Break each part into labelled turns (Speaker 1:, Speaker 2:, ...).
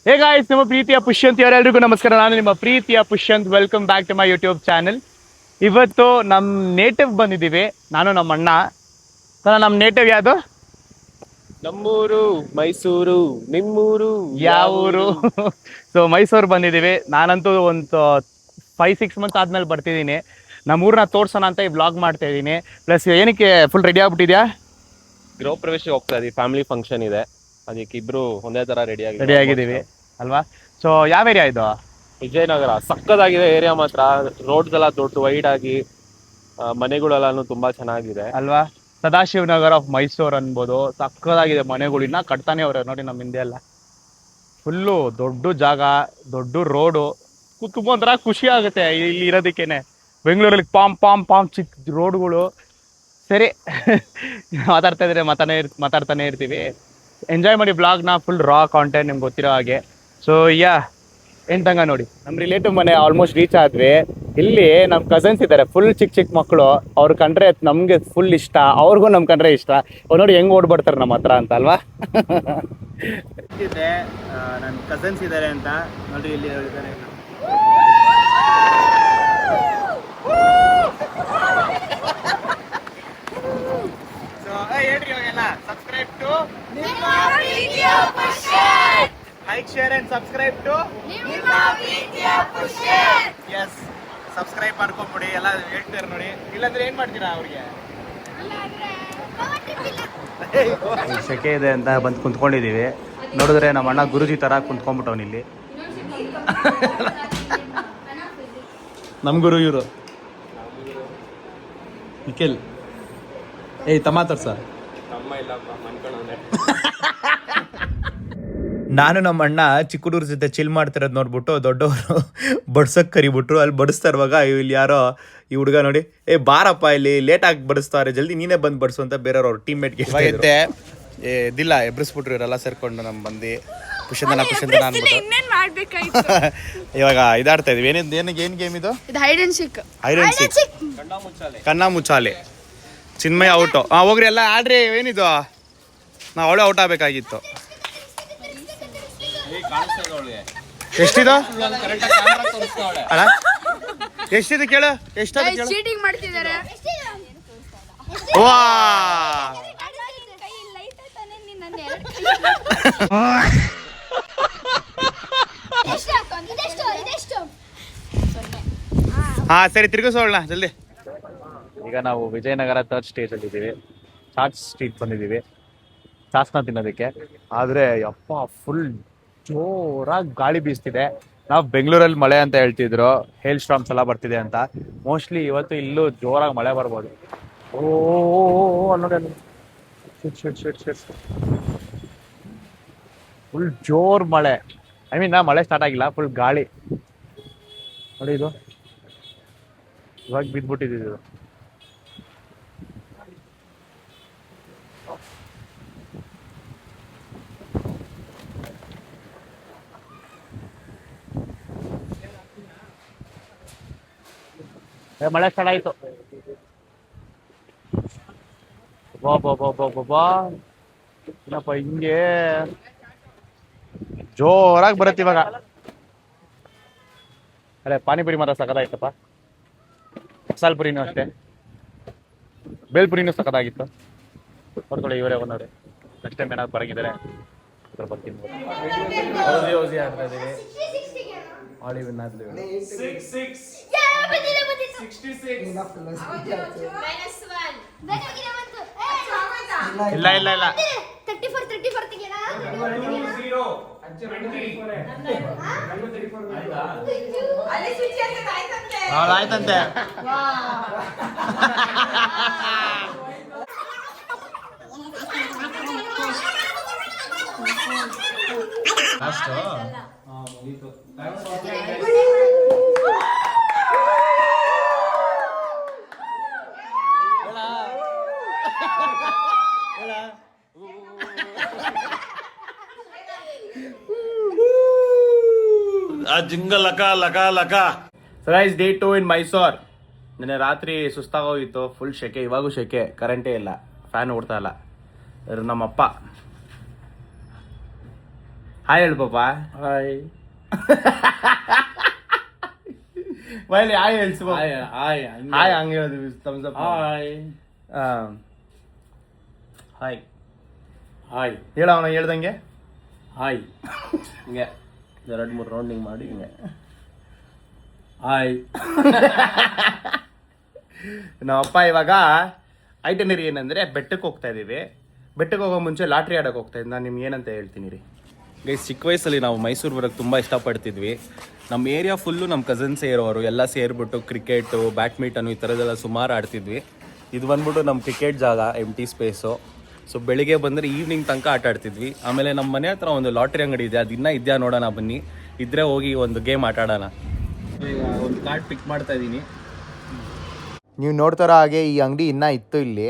Speaker 1: Hey guys, ನಮ್ಮ ಪ್ರೀತಿಯ ಪುಷ್ಯಂತ್ ಅವರೆಲ್ಲರಿಗೂ ನಮಸ್ಕಾರ. ನಾನು ನಿಮ್ಮ ಪ್ರೀತಿಯ Pushyanth. Welcome back to my YouTube channel. ಇವತ್ತು ನಮ್ಮ ನೇಟಿವ್ ಬಂದಿದ್ದೀವಿ, ನಾನು ನಮ್ಮ ಅಣ್ಣ. ನಮ್ಮ ನೇಟಿವ್ ಯಾವುದು?
Speaker 2: ನಮ್ಮೂರು ಮೈಸೂರು, ನಿಮ್ಮೂರು
Speaker 1: ಯಾವ ಊರು? ಸೊ ಮೈಸೂರು ಬಂದಿದ್ದೀವಿ. ನಾನಂತೂ ಒಂದು 5-6 ಮಂತ್ಸ್ ಆದ್ಮೇಲೆ ಬರ್ತಿದ್ದೀನಿ. ನಮ್ಮೂರನ್ನ ತೋರ್ಸೋಣ ಅಂತ ಈ ವ್ಲಾಗ್ ಮಾಡ್ತಾ ಇದ್ದೀನಿ. ಪ್ಲಸ್ ಏನಕ್ಕೆ ಫುಲ್ ರೆಡಿ ಆಗ್ಬಿಟ್ಟಿದ್ಯಾ?
Speaker 2: ಗೃಹ ಪ್ರವೇಶಕ್ಕೆ ಹೋಗ್ತಾ ಇದೀವಿ, ಫ್ಯಾಮಿಲಿ ಫಂಕ್ಷನ್ ಇದೆ, ಅದಕ್ಕೆ ಇಬ್ರು ಒಂದೇ ತರ ರೆಡಿ
Speaker 1: ಆಗಿದ್ದೀವಿ ಅಲ್ವಾ? ಸೊ ಯಾವ ಏರಿಯಾ ಇದು?
Speaker 2: ವಿಜಯನಗರ ಸಕ್ಕದಾಗಿದೆ ಏರಿಯಾ ಮಾತ್ರ. ರೋಡ್ಸ್ ಎಲ್ಲ ದೊಡ್ಡ ವೈಡ್ ಆಗಿ, ಮನೆಗಳೆಲ್ಲಾನು ತುಂಬಾ ಚೆನ್ನಾಗಿದೆ
Speaker 1: ಅಲ್ವಾ? ಸದಾಶಿವನಗರ ಆಫ್ ಮೈಸೂರು ಅನ್ಬೋದು. ಸಕ್ಕದಾಗಿದೆ ಮನೆಗಳು, ಇನ್ನ ಕಟ್ತಾನೆ ಅವ್ರೆ ನೋಡಿ. ನಮ್ಮ ಹಿಂದೆ ಎಲ್ಲ ಫುಲ್ಲು ದೊಡ್ಡ ಜಾಗ, ದೊಡ್ಡ ರೋಡು. ತುಂಬ ಒಂಥರ ಖುಷಿ ಆಗುತ್ತೆ ಇಲ್ಲಿ ಇರೋದಕ್ಕೇನೆ. ಬೆಂಗಳೂರಲ್ಲಿ ಪಾಮ್ ಚಿಕ್ಕ ರೋಡ್ಗಳು. ಸರಿ ಮಾತಾಡ್ತಾ ಇದ್ರೆ ಮಾತಾಡ್ತಾನೆ ಇರ್ತೀವಿ. ಎಂಜಾಯ್ ಮಾಡಿ ಬ್ಲಾಗ್ನ, ಫುಲ್ ರಾ ಕಾಂಟೆಂಟ್ ನಿಮ್ಗೆ ಗೊತ್ತಿರೋ ಹಾಗೆ. ಸೊ ಎಂಟಂಗ ನೋಡಿ, ನಮ್ಮ ರಿಲೇಟಿವ್ ಮನೆ ಆಲ್ಮೋಸ್ಟ್ ರೀಚ್ ಆದ್ವಿ. ಇಲ್ಲಿ ನಮ್ಮ ಕಸನ್ಸ್ ಇದ್ದಾರೆ, ಫುಲ್ ಚಿಕ್ಕ ಮಕ್ಕಳು. ಅವ್ರು ಕಂಡ್ರೆ ನಮಗೆ ಫುಲ್ ಇಷ್ಟ, ಅವ್ರಿಗೂ ನಮ್ಮ ಕಂಡ್ರೆ ಇಷ್ಟ. ಅವ್ರು ನೋಡಿ ಹೆಂಗೆ ಓಡ್ಬಿಡ್ತಾರೆ ನಮ್ಮ ಹತ್ರ ಅಂತ ಅಲ್ವಾ? ನನ್ನ ಕಸನ್ಸ್ ಇದ್ದಾರೆ ಅಂತ ನೋಡಿ, ಇಲ್ಲಿ ಹೇಳಿದ್ದಾರೆ. ಹೇಳ್ರಿ ಅವಾಗೆಲ್ಲ, subscribe to like, share and subscribe to us. Subscribe ಮಾಡ್ಕೊಂಬಿಡಿ, ಎಲ್ಲ ಹೇಳ್ತಾರೆ ನೋಡಿ. ಇಲ್ಲಾಂದ್ರೆ ಏನ್ ಮಾಡ್ತೀರಾ ಅವ್ರಿಗೆ? ಸೆಕೆ ಇದೆ ಅಂತ ಬಂದು ಕುಂತ್ಕೊಂಡಿದೀವಿ. ನೋಡಿದ್ರೆ ನಮ್ಮ ಅಣ್ಣ ಗುರುಜಿ ತರ ಕುಂತ್ಕೊಂಡ್ಬಿಟ್ಟವನ್ ಇಲ್ಲಿ. ನಮ್ ಗುರು ಇವರು ನಿಖಿಲ್. ಟಮಾಟರ್ ಸರ್. ನಾನು ನಮ್ಮ ಅಣ್ಣ ಚಿಕ್ಕ ಹುಡುಗ್ರ ಜೊತೆ ಚಿಲ್ ಮಾಡ್ತಿರೋದು ನೋಡ್ಬಿಟ್ಟು ದೊಡ್ಡವರು ಬಡ್ಸಕ್ಕೆ ಕರಿಬಿಟ್ರು. ಅಲ್ಲಿ ಬಡಿಸ್ತಾ ಇರುವಾಗ ಇಲ್ಲಿ ಯಾರೋ ಈ ಹುಡುಗ ನೋಡಿ, ಬಾರಪ್ಪ ಇಲ್ಲಿ ಲೇಟ್ ಆಗಿ ಬಡಿಸ್ತಾರೆ, ಜಲ್ದಿ ನೀನೇ ಬಂದು ಬಡಿಸು ಅಂತ ಬೇರೆಯವ್ರು ಅವ್ರ ಟೀಮ್ ಮೇಟ್ಗೆ ಇದಿಲ್ಲ ಎಬ್ರಿಸ್ಬಿಟ್ರು. ಇವರೆಲ್ಲ ಸೇರ್ಕೊಂಡು ನಮ್ಮ ಬಂದು ಪುಷಂದನ ಅನ್ಬಿಟ್ಟು ಇವಾಗ ಇದಾಡ್ತಾ ಇದೀವಿ. ಏನ್ ಗೇಮ್ ಇದು? ಹೈಡ್ ಅಂಡ್ ಸೀಕ್, ಕಣ್ಣ ಮುಚ್ಚಾಲೆ. ಚಿನ್ಮಯ ಔಟು. ಹೋಗ್ರಿ ಎಲ್ಲ ಆಡ್ರಿ. ಏನಿದು? ನಾವು ಅವಳು ಔಟ್ ಆಗ್ಬೇಕಾಗಿತ್ತು. ಎಷ್ಟಿದು ಅಲ್ಲ? ಎಷ್ಟಿದು ಕೇಳು, ಎಷ್ಟಾದ್ರು ಕೇಳು. ವಾ ಹಾ ಸರಿ, ತಿರ್ಗಿಸೋಣ ಜಲ್ದಿ. ಈಗ ನಾವು ವಿಜಯನಗರ 3rd ಸ್ಟೇಜ್ ಅಲ್ಲಿ ಇದ್ದೀವಿ. ಚಾಟ್ ಸ್ಟ್ರೀಟ್ ಬಂದಿದ್ದೀವಿ ಚಾಸ್ನ ತಿನ್ನೋದಕ್ಕೆ. ಆದ್ರೆ ಯಪ್ಪ ಫುಲ್ ಜೋರಾಗಿ ಗಾಳಿ ಬೀಸ್ತಿದೆ. ನಾವು ಬೆಂಗಳೂರಲ್ಲಿ ಮಳೆ ಅಂತ ಹೇಳ್ತಿದ್ರು, ಹೇಲ್ ಸ್ಟಾರ್ಮ್ಸ್ ಎಲ್ಲ ಬರ್ತಿದೆ ಅಂತ. ಮೋಸ್ಟ್ಲಿ ಇವತ್ತು ಇಲ್ಲೂ ಜೋರಾಗಿ ಮಳೆ ಬರ್ಬೋದು. ನೋಡಿ, ಫುಲ್ ಜೋರ್ ಮಳೆ. ಮಳೆ ಸ್ಟಾರ್ಟ್ ಆಗಿಲ್ಲ, ಫುಲ್ ಗಾಳಿ ನೋಡಿ. ಇದು ಇವಾಗ ಬಿದ್ದ್ಬಿಟ್ಟಿದ್ದು. ಮಳೆ ಸ್ಟಾರ್ಟ್ ಆಯ್ತು. ಏನಪ್ಪ ಹಿಂಗೆ ಜೋರಾಗಿ ಬರುತ್ತೆ ಇವಾಗ. ಅದೇ ಪಾನಿಪುರಿ ಮಾತ್ರ ಸಖತ್ತಾಯ್ತಪ್ಪ. ಮಸಾಲ ಪುರಿನೂ ಅಷ್ಟೇ, ಬೇಲ್ಪುರಿನೂ ಸಖತ್ತಾಗಿತ್ತು. ಹೊರತೊಳೆ ಇವರೇ ಒಂದವ್ರೆ. ನೆಕ್ಸ್ಟ್ ಟೈಮ್ ಏನಾದ್ರು ಬರಂಗಿದ್ದಾರೆ ಸ್ವಲ್ಪ ತಿನ್ಬೋದು. ಔಸಿ ಆಡ್ತಾ ಇದೀವಿ. ಆಲಿವ್ ಇನ್ನಾದ್ಲು ಇಲ್ಲ ಇಲ್ಲ ಇಲ್ಲ ಆಯ್ತಂತೆ. ಜಿಂಗ ಲಕ ಲಕ ಲಕ. ಸೊ ಗೈಸ್, ಡೇ 2 ಇನ್ ಮೈಸೂರ್. ನಿನ್ನೆ ರಾತ್ರಿ ಸುಸ್ತಾಗೋಗಿತ್ತು, ಫುಲ್ ಶೆಕೆ. ಇವಾಗೂ ಶೆಕೆ, ಕರೆಂಟೇ ಇಲ್ಲ, ಫ್ಯಾನ್ ಓಡ್ತಾ ಇಲ್ಲ. ನಮ್ಮಪ್ಪ ಹಾಯ್ ಹೇಳು ಪಾಪ.
Speaker 2: ಹಾಯ್
Speaker 1: ಬೈಲಿ ಹಾಯ್ ಹೇಳ್ಸು.
Speaker 2: ಹಾಯ್ ಹಾಯ್
Speaker 1: ಹಾಯ್ ಹಂಗೆ ಹೇಳೋದು thumbs up.
Speaker 2: Hi
Speaker 1: hi
Speaker 2: hi
Speaker 1: ಹೇಳ ಅವನು ಹೇಳ್ದಂಗೆ
Speaker 2: ಹಾಯ್ ಹಿಂಗೆ 2-3 ರೌಂಡಿಂಗ್ ಮಾಡಿ ಹಿಂಗೆ ಹಾಯ್.
Speaker 1: ನಮ್ಮಪ್ಪ ಇವಾಗ ಐಟನರಿ ಏನಂದ್ರೆ ಬೆಟ್ಟಕ್ಕೆ ಹೋಗ್ತಾ ಇದೀವಿ. ಬೆಟ್ಟಕ್ಕೆ ಹೋಗೋ ಮುಂಚೆ ಲಾಟ್ರಿ ಆಡಕ್ಕೆ ಹೋಗ್ತಾ ಇದ್ದೆ. ನಾನು ನಿಮ್ಗೆ ಏನಂತ ಹೇಳ್ತೀನಿ ರೀ.
Speaker 3: ಗೈಸ್, ಚಿಕ್ಕ ವಯಸ್ಸಲ್ಲಿ ನಾವು ಮೈಸೂರು ಬರೋಕ್ಕೆ ತುಂಬ ಇಷ್ಟಪಡ್ತಿದ್ವಿ. ನಮ್ಮ ಏರಿಯಾ ಫುಲ್ಲು ನಮ್ಮ ಕಸಿನ್ಸೇ ಇರೋರು, ಎಲ್ಲ ಸೇರಿಬಿಟ್ಟು ಕ್ರಿಕೆಟು, ಬ್ಯಾಡ್ಮಿಂಟನು ಈ ಥರದ್ದೆಲ್ಲ ಸುಮಾರು ಆಡ್ತಿದ್ವಿ. ಇದು ಬಂದ್ಬಿಟ್ಟು ನಮ್ಮ ಕ್ರಿಕೆಟ್ ಜಾಗ, ಎಂಟಿ ಸ್ಪೇಸು. ಸೊ ಬೆಳಿಗ್ಗೆ ಬಂದರೆ ಈವ್ನಿಂಗ್ ತನಕ ಆಟ ಆಡ್ತಿದ್ವಿ. ಆಮೇಲೆ ನಮ್ಮ ಮನೆ ಹತ್ರ ಒಂದು ಲಾಟ್ರಿ ಅಂಗಡಿ ಇದೆ, ಅದು ಇನ್ನೂ ಇದೆಯಾ ನೋಡೋಣ ಬನ್ನಿ. ಇದ್ರೆ ಹೋಗಿ ಒಂದು ಗೇಮ್ ಆಟ ಆಡೋಣ. ಈಗ ಒಂದು ಕಾರ್ಡ್ ಪಿಕ್ ಮಾಡ್ತಾ ಇದ್ದೀನಿ.
Speaker 4: ನೀವು ನೋಡ್ತಾರೋ ಹಾಗೆ ಈ ಅಂಗಡಿ ಇನ್ನೂ ಇತ್ತು ಇಲ್ಲಿ.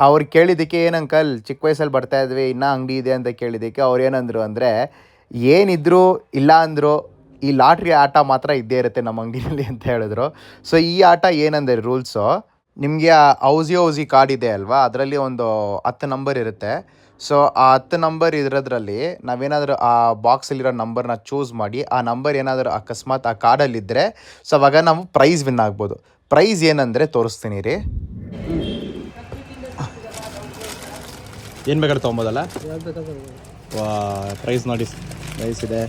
Speaker 4: ಅವ್ರು ಕೇಳಿದ್ದಕ್ಕೆ ಏನು ಅಂಕಲ್ ಚಿಕ್ಕ ವಯಸ್ಸಲ್ಲಿ ಬರ್ತಾ ಇದ್ವಿ ಇನ್ನೂ ಅಂಗಡಿ ಇದೆ ಅಂತ ಕೇಳಿದ್ದಕ್ಕೆ ಅವ್ರು ಏನಂದರು ಅಂದರೆ, ಏನಿದ್ರು ಇಲ್ಲ ಅಂದರು ಈ ಲಾಟ್ರಿ ಆಟ ಮಾತ್ರ ಇದ್ದೇ ಇರುತ್ತೆ ನಮ್ಮ ಅಂಗಡಿನಲ್ಲಿ ಅಂತ ಹೇಳಿದ್ರು. ಸೊ ಈ ಆಟ ಏನಂದರೆ ರೂಲ್ಸು, ನಿಮಗೆ ಔಸಿ ಕಾರ್ಡ್ ಇದೆ ಅಲ್ವಾ, ಅದರಲ್ಲಿ ಒಂದು 10 ನಂಬರ್ ಇರುತ್ತೆ. ಸೊ ಆ 10 ನಂಬರ್ ಇರೋದ್ರಲ್ಲಿ ನಾವೇನಾದರೂ ಆ ಬಾಕ್ಸಲ್ಲಿರೋ ನಂಬರ್ನ ಚೂಸ್ ಮಾಡಿ ಆ ನಂಬರ್ ಏನಾದರೂ ಅಕಸ್ಮಾತ್ ಆ ಕಾರ್ಡಲ್ಲಿದ್ದರೆ ಸೊ ಅವಾಗ ನಾವು ಪ್ರೈಸ್ ವಿನ್ ಆಗ್ಬೋದು. ಪ್ರೈಸ್ ಏನಂದರೆ ತೋರಿಸ್ತೀನಿ ರೀ.
Speaker 1: ಏನು ಬೇಕಾದ್ರೆ ತೊಗೊಬೋದಲ್ಲ. ಪ್ರೈಸ್ ನೋಡಿ, ಪ್ರೈಸ್ ಇದೆ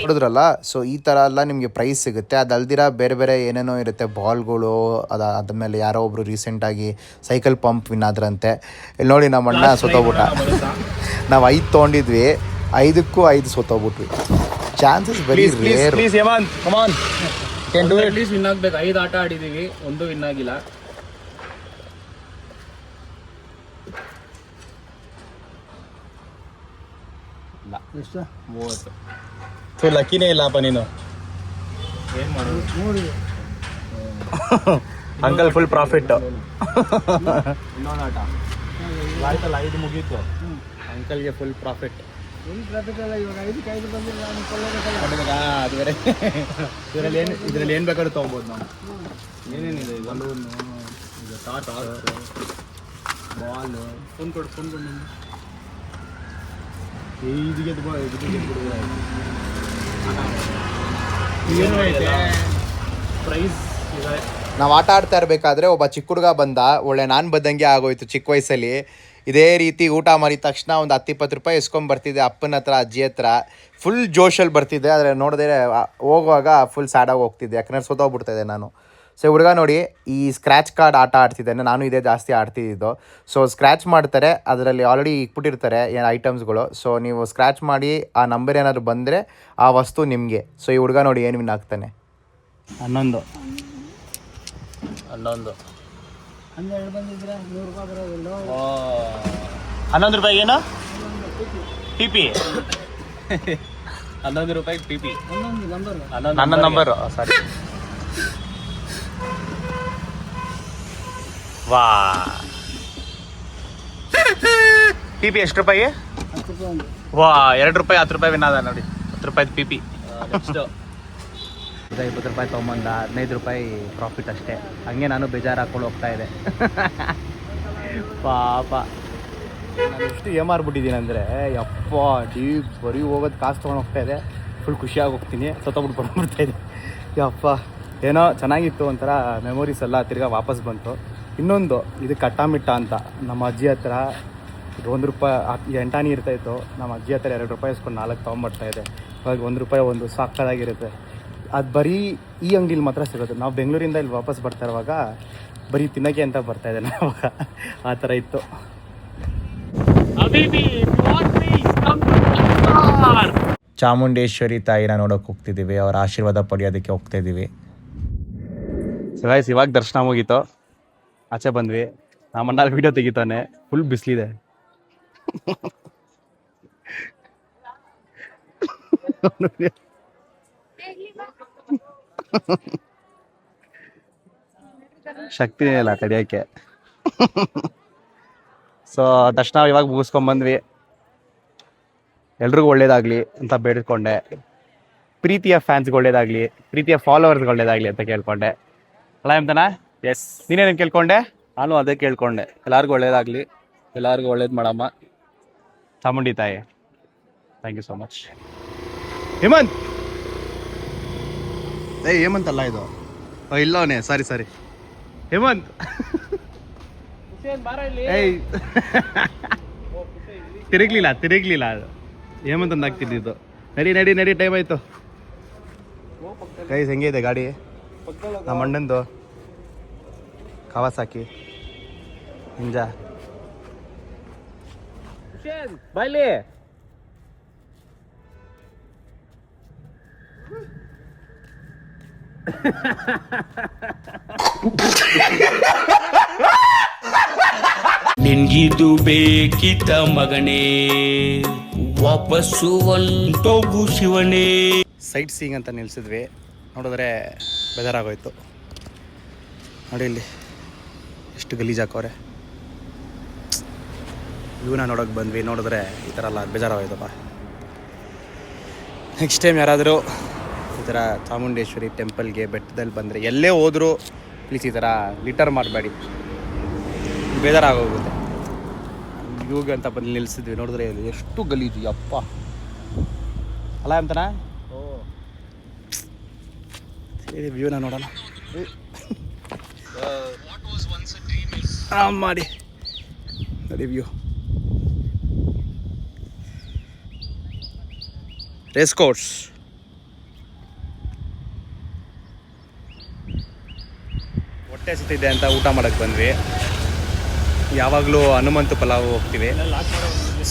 Speaker 4: ನೋಡಿದ್ರಲ್ಲ. ಸೊ ಈ ಥರ ಎಲ್ಲ ನಿಮಗೆ ಪ್ರೈಸ್ ಸಿಗುತ್ತೆ. ಅದಲ್ದಿರ ಬೇರೆ ಬೇರೆ ಏನೇನೋ ಇರುತ್ತೆ, ಬಾಲ್ಗಳು. ಅದಾದಮೇಲೆ ಯಾರೋ ಒಬ್ಬರು ರೀಸೆಂಟಾಗಿ ಸೈಕಲ್ ಪಂಪ್ ವಿನ್ ಆದ್ರಂತೆ. ಇಲ್ಲಿ ನೋಡಿ ನಮ್ಮ ಅಣ್ಣ ಸೋತೋಗ್ಬಿಟ್ಟ. ನಾವು 5 ತೊಗೊಂಡಿದ್ವಿ, 5ಕ್ಕೂ 5 ಸೋತೋಗ್ಬಿಟ್ವಿ. Chances very rare.
Speaker 1: Please Hemanth come on, can do it.
Speaker 2: Win ಆಗ್ಬೇಕು. 5 ಆಟ ಆಡಿದ್ದೀವಿ, ಒಂದು ವಿನ್ ಆಗಿಲ್ಲ.
Speaker 1: ಎಷ್ಟು 30. ಸೊ ಲಕ್ಕಿನೇ ಇಲ್ಲಪ್ಪ ನೀನು.
Speaker 2: ಏನು ಮಾಡೋದು
Speaker 1: ಅಂಕಲ್ ಫುಲ್ ಪ್ರಾಫಿಟ್.
Speaker 2: ಇನ್ನೊಂದು ಆಟ
Speaker 1: ಆಯ್ತಲ್ಲ, 5 ಮುಗೀತು. ಅಂಕಲ್ಗೆ ಫುಲ್ ಪ್ರಾಫಿಟ್. ಅದು ಬೇರೆ. ಇದರಲ್ಲಿ ಏನು ಬೇಕಾದ್ರೂ ತೊಗೊಬೋದು ನಾವು.
Speaker 2: ಏನೇನಿದೆ ಇದು?
Speaker 1: ಬಲೂನು, ಇದು ಟಾಸ್, ಬಾಲ್.
Speaker 2: ಫೋನ್ ಕೊಡು
Speaker 1: ಏನು ಐತೆ
Speaker 2: ಪ್ರೈಸ್ ಇದೆ.
Speaker 4: ನಾವು ಆಟ ಆಡ್ತಾ ಇರಬೇಕಾದ್ರೆ ಒಬ್ಬ ಚಿಕ್ಕ ಹುಡುಗ ಬಂದ. ಒಳ್ಳೆ ನಾನು ಬಂದಂಗೆ ಆಗೋಯ್ತು ಚಿಕ್ಕ ವಯಸ್ಸಲ್ಲಿ. ಇದೇ ರೀತಿ ಊಟ ಮಾಡಿದ ತಕ್ಷಣ ಒಂದು 10-20 ರೂಪಾಯಿ ಇಸ್ಕೊಂಬರ್ತಿದ್ದೆ ಅಪ್ಪನ ಹತ್ರ, ಅಜ್ಜಿ ಹತ್ರ. ಫುಲ್ ಜೋಶಲ್ಲಿ ಬರ್ತಿದ್ದೆ. ಆದರೆ ನೋಡಿದ್ರೆ ಹೋಗುವಾಗ ಫುಲ್ ಸ್ಯಾಡಾಗಿ ಹೋಗ್ತಿದ್ದೆ, ಯಾಕಂದರೆ ಸೋತೋಗ್ಬಿಡ್ತಾಯಿದ್ದೆ ನಾನು. ಸೊ ಹುಡುಗ ನೋಡಿ ಈ ಸ್ಕ್ರ್ಯಾಚ್ ಕಾರ್ಡ್ ಆಟ ಆಡ್ತಿದ್ದಾನೆ. ನಾನು ಇದೇ ಜಾಸ್ತಿ ಆಡ್ತಿದ್ದು. ಸೊ ಸ್ಕ್ರ್ಯಾಚ್ ಮಾಡ್ತಾರೆ, ಅದರಲ್ಲಿ ಆಲ್ರೆಡಿ ಇಕ್ಬಿಟ್ಟಿರ್ತಾರೆ ಏನು ಐಟಮ್ಸ್ಗಳು. ಸೊ ನೀವು ಸ್ಕ್ರ್ಯಾಚ್ ಮಾಡಿ ಆ ನಂಬರ್ ಏನಾದರೂ ಬಂದರೆ ಆ ವಸ್ತು ನಿಮಗೆ. ಸೊ ಈ ಹುಡುಗ ನೋಡಿ ಏನು ವಿನ್ ಆಗ್ತಾನೆ.
Speaker 1: 11 11 ರೂಪಾಯಿ ಏನು ಪಿ ಪಿ
Speaker 2: 11 ರೂಪಾಯಿ PP.
Speaker 1: ನನ್ನ ನಂಬರು ಸಾರಿ. ವಾ, ಪಿ ಪಿ ಎಷ್ಟು ರೂಪಾಯಿ? ವಾ, 2 ರೂಪಾಯಿ 10 ರೂಪಾಯಿ ವಿನ್ ಅದ ನೋಡಿ. 10 ರೂಪಾಯಿ ಪಿ ಪಿ.
Speaker 2: ನೆಕ್ಸ್ಟ್
Speaker 1: 20 ರೂಪಾಯಿ ತೊಗೊಂಬಂದ, 15 ರೂಪಾಯಿ ಪ್ರಾಫಿಟ್ ಅಷ್ಟೇ. ಹಂಗೆ ನಾನು ಬೇಜಾರು ಹಾಕೊಂಡು ಹೋಗ್ತಾ ಇದೆ. ಪಾಪ ನಾನು ಎಷ್ಟು ಏಮಾರ್ಬಿಟ್ಟಿದ್ದೀನಿ ಅಂದರೆ, ಯಪ್ಪ ಬರೀ ಹೋಗೋದು ಕಾಸು ತೊಗೊಂಡು ಹೋಗ್ತಾ ಇದೆ. ಫುಲ್ ಖುಷಿಯಾಗಿ ಹೋಗ್ತೀನಿ, ಸತ್ತೋಗ್ಬಿಟ್ಟು ಬಂದ್ಬಿಡ್ತಾಯಿದೆ. ಯಪ್ಪ ಏನೋ ಚೆನ್ನಾಗಿತ್ತು, ಒಂಥರ ಮೆಮೊರೀಸ್ ಎಲ್ಲ ತಿರ್ಗಾ ವಾಪಸ್ ಬಂತು. ಇನ್ನೊಂದು ಇದು ಕಟ್ಟಾಮಿಟ್ಟ ಅಂತ ನಮ್ಮ ಅಜ್ಜಿ ಹತ್ರ 1 ರೂಪಾಯಿ ಎಂಟಾಣಿ ಇರ್ತಾಯಿತ್ತು. ನಮ್ಮ ಅಜ್ಜಿ ಹತ್ರ 2 ರೂಪಾಯಿ ಇಸ್ಕೊಂಡು 4 ತೊಗೊಂಬರ್ತಾಯಿದೆ. ಇವಾಗ 1 ರೂಪಾಯಿ ಒಂದು ಸಾಕಾಗಿರುತ್ತೆ. ಅದು ಬರೀ ಈ ಅಂಗಡಿಲಿ ಮಾತ್ರ ಸಿಗೋದು. ನಾವು ಬೆಂಗಳೂರಿಂದ ಇಲ್ಲಿ ವಾಪಸ್ ಬರ್ತಾ ಇರುವಾಗ ಬರೀ ತಿನ್ನೋಕ್ಕೆ ಅಂತ ಬರ್ತಾಯಿದ್ದೆ ನಾವು. ಆ ಥರ ಇತ್ತು.
Speaker 4: ಚಾಮುಂಡೇಶ್ವರಿ ತಾಯಿನ ನೋಡೋಕೆ ಹೋಗ್ತಿದ್ದೀವಿ, ಅವರ ಆಶೀರ್ವಾದ ಪಡೆಯೋದಕ್ಕೆ ಹೋಗ್ತಾ ಇದ್ದೀವಿ.
Speaker 1: ಗೈಸ್ ಇವಾಗ ದರ್ಶನ ಮುಗೀತು, ಆಚೆ ಬಂದ್ವಿ. ನಮ್ಮ ಅಣ್ಣ ವಿಡಿಯೋ ತೆಗಿತಾನೆ, ಫುಲ್ ಬಿಸಿಲಿದೆ. ಶಕ್ತಿನೇ ಇಲ್ಲ ತಡಿಯೋಕ್ಕೆ. ಸೊ ದರ್ಶನ ಇವಾಗ ಮುಗಿಸ್ಕೊಂಡ್ಬಂದ್ವಿ. ಎಲ್ರಿಗೂ ಒಳ್ಳೇದಾಗಲಿ ಅಂತ ಬೇಡಿಕೊಂಡೆ. ಪ್ರೀತಿಯ ಫ್ಯಾನ್ಸ್ಗೆ ಒಳ್ಳೇದಾಗಲಿ, ಪ್ರೀತಿಯ ಫಾಲೋವರ್ಸ್ಗೆ ಒಳ್ಳೇದಾಗಲಿ ಅಂತ ಕೇಳ್ಕೊಂಡೆ. ಅಲ್ಲ ಎಂತನ? ಎಸ್, ನೀನೇನು ಕೇಳ್ಕೊಂಡೆ?
Speaker 3: ನಾನು ಅದೇ ಕೇಳ್ಕೊಂಡೆ, ಎಲ್ಲರಿಗೂ ಒಳ್ಳೇದಾಗಲಿ, ಎಲ್ಲರಿಗೂ ಒಳ್ಳೇದು ಮಾಡಮ್ಮ.
Speaker 1: ಚಾಮುಂಡಿ ತಾಯಿ. Thank you so much. Hemant, Hemant ಅಲ್ಲ ಇದು, ಇಲ್ಲವನೇ, ಸಾರಿ ಹೇಮಂತ್. ಏಯ್ ತಿರುಗ್ಲಿಲ್ಲ ಅದು ಹೇಮಂತ್ ಅಂತ ಆಗ್ತಿದ್ದು. ನಡಿ ಟೈಮ್ ಆಯ್ತು. ಗೈಸ್ ಹೆಂಗೆ ಇದೆ ಗಾಡಿ? ನಮ್ಮ ಅಣ್ಣಂದು ಕವಾಸಾಕಿ ನಿಂಜಾ.
Speaker 2: ಬಾಯ್ಲಿ
Speaker 5: ನಿನ್ಗಿದು ಬೇಕಿತ ಮಗನೇ, ವಾಪಸ್ಸು ಹೊಂಟೋಗು ಶಿವನೇ.
Speaker 1: ಸೈಟ್ ಸೀಯಿಂಗ್ ಅಂತ ನಿಲ್ಸಿದ್ವಿ, ನೋಡಿದ್ರೆ ಬೇಜಾರಾಗೋಯ್ತು. ನೋಡಿ ಇಲ್ಲಿ ಎಷ್ಟು ಗಲೀಜು ಹಾಕೋರೆ. ಇವನ್ನ ನೋಡೋಕೆ ಬಂದ್ವಿ, ನೋಡಿದ್ರೆ ಈ ಥರ ಎಲ್ಲ ಬೇಜಾರಾಗೋಯ್ತಪ್ಪ. ನೆಕ್ಸ್ಟ್ ಟೈಮ್ ಯಾರಾದರೂ ಈ ಥರ ಚಾಮುಂಡೇಶ್ವರಿ ಟೆಂಪಲ್ಗೆ ಬೆಟ್ಟದಲ್ಲಿ ಬಂದರೆ, ಎಲ್ಲೇ ಹೋದರೂ ಪ್ಲೀಸ್ ಈ ಥರ ಲಿಟರ್ ಮಾಡಬೇಡಿ, ಬೇಜಾರಾಗೋಗುತ್ತೆ. ಇವಾಗ ಅಂತ ಬಂದು ನಿಲ್ಲಿಸಿದ್ವಿ, ನೋಡಿದ್ರೆ ಎಷ್ಟು ಗಲೀಜು ಅಪ್ಪ. ಅಲ್ಲ ಅಂತಾನ ವ್ಯೂನ ನೋಡೋಣ. ಆರಾಮ್ ಮಾಡಿ ನೋಡಿ ವ್ಯೂ. ರೇಸ್ ಕೋರ್ಸ್ ಹೊಟ್ಟೆ ಹಸಿತಿದೆ ಅಂತ ಊಟ ಮಾಡಕ್ಕೆ ಬಂದ್ವಿ. ಯಾವಾಗಲೂ ಹನುಮಂತು ಪಲಾವ್ ಹೋಗ್ತೀವಿ,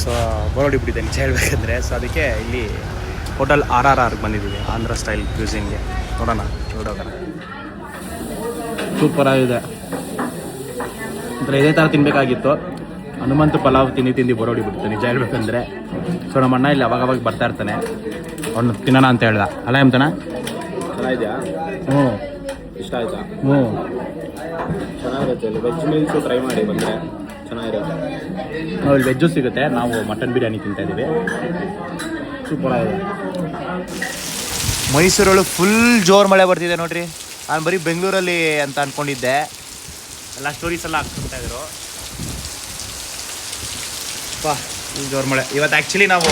Speaker 1: ಸೊ ಬೋರ್ಡ್ ಬಿಟ್ಟಿದೆ ನಿಜ ಹೇಳ್ಬೇಕಂದ್ರೆ. ಸೊ ಅದಕ್ಕೆ ಇಲ್ಲಿ ಹೋಟೆಲ್ RRR ಬಂದಿದ್ದೀವಿ, ಆಂಧ್ರ ಸ್ಟೈಲ್ ಕ್ಯೂಸಿನ್ಗೆ. ನೋಡೋಣ ನೋಡೋಣ. ಸೂಪರ್ ಆಗಿದೆ, ಒಂಥರ ಇದೇ ಥರ ತಿನ್ನಬೇಕಾಗಿತ್ತು. ಹನುಮಂತು ಪಲಾವ್ ತಿಂದು ಬೋರ್ಡ್ ಬಿಡ್ತು ನಿಜ ಹೇಳ್ಬೇಕಂದ್ರೆ. ಸೊ ನಮ್ಮ ಅಣ್ಣ ಇಲ್ಲಿ ಅವಾಗವಾಗ ಬರ್ತಾ ಇರ್ತಾನೆ, ಅವ್ನು ತಿನ್ನೋಣ ಅಂತ ಹೇಳ್ದ. ಅಲ್ಲ ಎಂತಾನ
Speaker 2: ಚೆನ್ನಾಗಿದೆಯಾ?
Speaker 1: ಹ್ಞೂ
Speaker 2: ಇಷ್ಟ ಆಯ್ತಾ?
Speaker 1: ಹ್ಞೂ
Speaker 2: ಚೆನ್ನಾಗಿರುತ್ತೆ. ಇಲ್ಲಿ ವೆಜ್ ಮೀಲ್ಸು ಟ್ರೈ ಮಾಡಿ ಬಂದರೆ ಚೆನ್ನಾಗಿರುತ್ತೆ.
Speaker 1: ನಾವು ಇಲ್ಲಿ ವೆಜ್ಜು ಸಿಗುತ್ತೆ, ನಾವು ಮಟನ್ ಬಿರಿಯಾನಿ ತಿಂತಾ ಇದ್ದೀವಿ. ಸೂಪರ್ ಆಗಿದೆ.
Speaker 4: ಮೈಸೂರೊಳಗೆ ಫುಲ್ ಜೋರು ಮಳೆ ಬರ್ತಿದೆ ನೋಡ್ರಿ. ನಾನು ಬರೀ ಬೆಂಗಳೂರಲ್ಲಿ ಅಂತ ಅಂದ್ಕೊಂಡಿದ್ದೆ.
Speaker 1: ಎಲ್ಲ ಸ್ಟೋರೀಸ್ ಎಲ್ಲ ಹಾಕ್ತಾ ಇದ್ರು. ಫುಲ್ ಜೋರು ಮಳೆ. ಇವತ್ತು ಆ್ಯಕ್ಚುಲಿ ನಾವು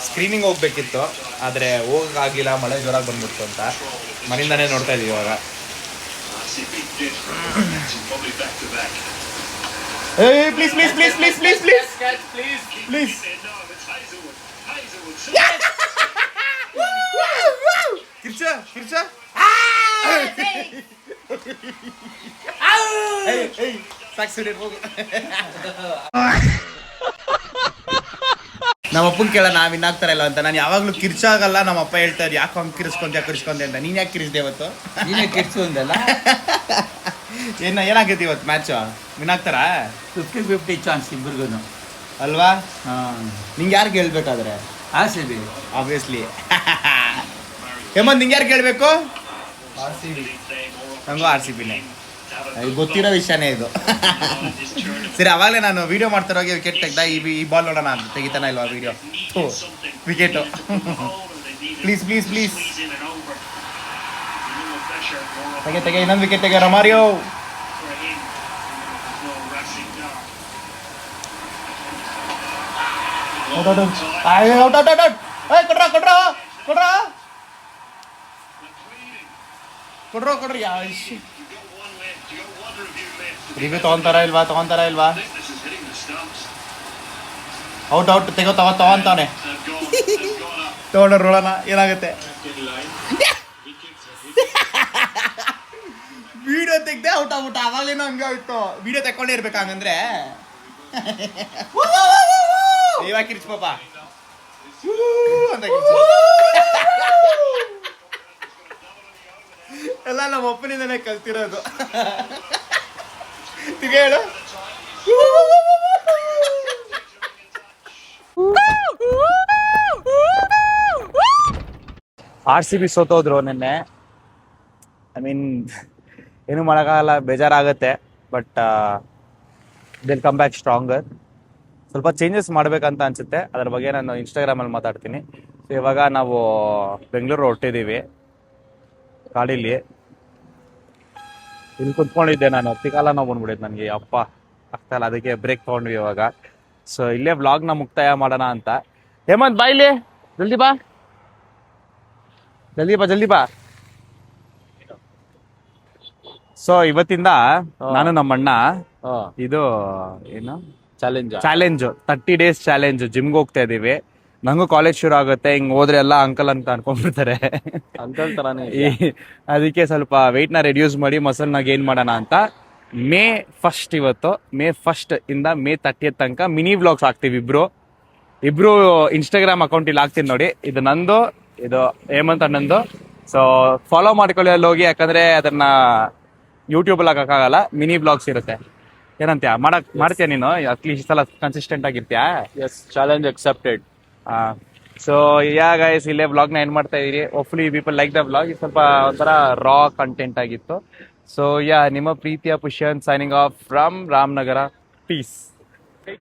Speaker 1: ಸ್ಕ್ರೀನಿಂಗ್ ಹೋಗ್ಬೇಕಿತ್ತು, ಆದರೆ ಹೋಗೋಕ್ಕಾಗಲಿಲ್ಲ, ಮಳೆ ಜೋರಾಗಿ ಬಂದ್ಬಿಡ್ತು ಅಂತ ಮನೆಯಿಂದನೇ ನೋಡ್ತಾ ಇದ್ದೀವಿ ಇವಾಗ. Please please please please please please please ಕಿರ್ಚ ಕಿರ್ಚ. ಸಾಕು ಹೋಗು. ನಮ್ಮ ಅಪ್ಪನ ಕೇಳ ನಾವು ಇನ್ನಾಗ್ತಾರ ಇಲ್ಲ ಅಂತ. ನಾನು ಯಾವಾಗಲೂ ಕಿರ್ಚಾಗಲ್ಲ, ನಮ್ಮ ಅಪ್ಪ ಹೇಳ್ತಾರೆ ಯಾಕೆ ಹಂಗೆ ಕಿರ್ಸ್ಕೊಂಡೆ ಅಂತ. ನೀನು ಯಾಕೆ ಕಿರಿಸ್ದೆ ಇವತ್ತು?
Speaker 5: ನೀನೇ ಕಿಡ್ಸು ಅಂದಲ್ಲ.
Speaker 1: ಏನಾಗೈತಿ ಇವತ್ತು ಮ್ಯಾಚು? ವಿನಾಗ್ತಾರ?
Speaker 5: 50-50 ಚಾನ್ಸ್ ಇಬ್ಬರಿಗೂ
Speaker 1: ಅಲ್ವಾ?
Speaker 5: ಹಾಂ.
Speaker 1: ನಿಂಗೆ ಯಾರು ಗೆಲ್ಬೇಕಾದ್ರೆ?
Speaker 5: RCB
Speaker 1: obviously. ಹೇಮಂತ್ ನಿಂಗೆ ಯಾರು ಗೆಲ್ಬೇಕು? ನಂಗೂ RCBನೇ. ಗೊತ್ತಿರೋ ವಿಷಯನೇ ಇದು. ಸರಿ, ಅವಾಗಲೇ ನಾನು ವಿಡಿಯೋ ಮಾಡ್ತಾರೋಗಿ ವಿಕೆಟ್ ತೆಗ್ದ. ಈ ಬಾಲ್ ನೋಡೋಣ ಅಂತ ತೆಗಿತಾನ ಇಲ್ವಾ video? Wicket. Please please please ತೆಗೆ ಇನ್ನೊಂದು ವಿಕೆಟ್ ತೆಗೆ ರಮಾರಿಯೋ. ಕೊಡ್ರಿ ರಿವ್ಯೂ ತಗೊಂತಾರ ಇಲ್ವಾ? ಔಟ್ ತೆಗೋ ತಗೊಂತಾನೆ. ತಗೊಂಡ್ರೆ ನೋಡೋಣ ಏನಾಗುತ್ತೆ. ವಿಡಿಯೋ ತೆಗ್ದೆ ಔಟ್ ಆಗ್ಬಿಟ್ಟ. ಅವಾಗಲೇನೋ ಹಂಗೆ ಆಯ್ತು. ವಿಡಿಯೋ ತೆಕ್ಕೊಂಡೇ ಇರ್ಬೇಕು ಹಂಗಂದ್ರೆ. ಇವಾಗ ಕಿರ್ಚ್ ಪಾಪ ಅಂತ ಎಲ್ಲ ನಮ್ಮ ಅಪ್ಪನಿಂದನೇ ಕಲ್ತಿರೋದು. ತಿರ್ಗ ಹೇಳು. RCB ಸೋತೋದ್ರು ನಿನ್ನೆ. ಐ ಮೀನ್ ಏನು ಮಾಡೋಕ್ಕಾಗಲ್ಲ, ಬೇಜಾರಾಗುತ್ತೆ. But they'll come back stronger. ಸ್ವಲ್ಪ ಚೇಂಜಸ್ ಮಾಡಬೇಕಂತ ಅನಿಸುತ್ತೆ. ಅದ್ರ ಬಗ್ಗೆ ನಾನು ಇನ್ಸ್ಟಾಗ್ರಾಮಲ್ಲಿ ಮಾತಾಡ್ತೀನಿ. ಸೊ ಇವಾಗ ನಾವು ಬೆಂಗಳೂರು ಹೊರಟಿದ್ದೀವಿ ಗಾಡೀಲಿ. ಇಲ್ಲಿ ಕುತ್ಕೊಂಡಿದ್ದೆ ನಾನು, ತಿಕಾಲ ನೋವು ಬಂದ್ಬಿಡೈತೆ ನನಗೆ. ಅಪ್ಪ ಆಗ್ತಾಯಿಲ್ಲ, ಅದಕ್ಕೆ ಬ್ರೇಕ್ ತೊಗೊಂಡ್ವಿ ಇವಾಗ. ಸೊ ಇಲ್ಲೇ ವ್ಲಾಗ್ನ ಮುಕ್ತಾಯ ಮಾಡೋಣ ಅಂತ. ಹೇಮಂತ್ ಬಾ ಇಲ್ಲಿ, ಜಲ್ದಿ ಬಾ, ಜಲ್ದಿ ಬಾ. ಸೊ ಇವತ್ತಿಂದ ನಾನು ನಮ್ಮಣ್ಣ ಇದು ಏನು ಚಾಲೆಂಜ್ 30 days ಚಾಲೆಂಜ್ ಜಿಮ್ಗೆ ಹೋಗ್ತಾ ಇದೀವಿ. ನಂಗೂ ಕಾಲೇಜ್ ಶುರು ಆಗುತ್ತೆ, ಹಿಂಗ್ ಹೋದ್ರೆ ಎಲ್ಲ ಅಂಕಲ್ ಅಂತ ಅನ್ಕೊಂಡ್ಬಿಡ್ತಾರೆ.
Speaker 2: ಅಂಕಲ್ ತರಾನೇ
Speaker 1: ಅದಕ್ಕೆ ಸ್ವಲ್ಪ ವೆಯ್ಟ್ ನ ರೆಡ್ಯೂಸ್ ಮಾಡಿ ಮಸಲ್ ನ ಗೇನ್ ಮಾಡೋಣ ಅಂತ May 1st ಇವತ್ತು May 1st ಇಂದ May 30th ತನಕ ಮಿನಿ ವ್ಲಾಗ್ಸ್ ಹಾಕ್ತಿವಿ. ಇಬ್ರು ಇನ್ಸ್ಟಾಗ್ರಾಮ್ ಅಕೌಂಟ್ ಇಲ್ಲಿ ಹಾಕ್ತೀನಿ ನೋಡಿ. ಇದು ನಂದು, ಇದು ಹೇಮಂತ್ ಅಣ್ಣಂದು. ಸೊ ಫಾಲೋ ಮಾಡ್ಕೊಳ್ಳಿ ಅಲ್ಲಿ ಹೋಗಿ, ಯಾಕಂದ್ರೆ ಅದನ್ನ ಯೂಟ್ಯೂಬ್ ಅಲ್ಲಿ ಹಾಕಕ್ಕಾಗಲ್ಲ, ಮಿನಿ ಬ್ಲಾಗ್ಸ್ ಇರುತ್ತೆ. ಏನಂತ್ಯಾ ಮಾಡ್ತೀಯ ನೀನು? ಅಟ್ಲೀಸ್ಟ್ ಸಲ ಕನ್ಸಿಸ್ಟೆಂಟ್ ಆಗಿರ್ತೀಯಾ?
Speaker 2: Yes, challenge accepted.
Speaker 1: So guys ಇಲ್ಲೇ ವ್ಲಾಗ್ನ ಏನ್ ಮಾಡ್ತಾ ಇದೀರಿ. Hopefully people like the vlog. ಸ್ವಲ್ಪ ಒಂಥರ ರಾ ಕಂಟೆಂಟ್ ಆಗಿತ್ತು. ಸೊ ನಿಮ್ಮ ಪ್ರೀತಿಯ Pushyan signing off from Ramanagara. Piece.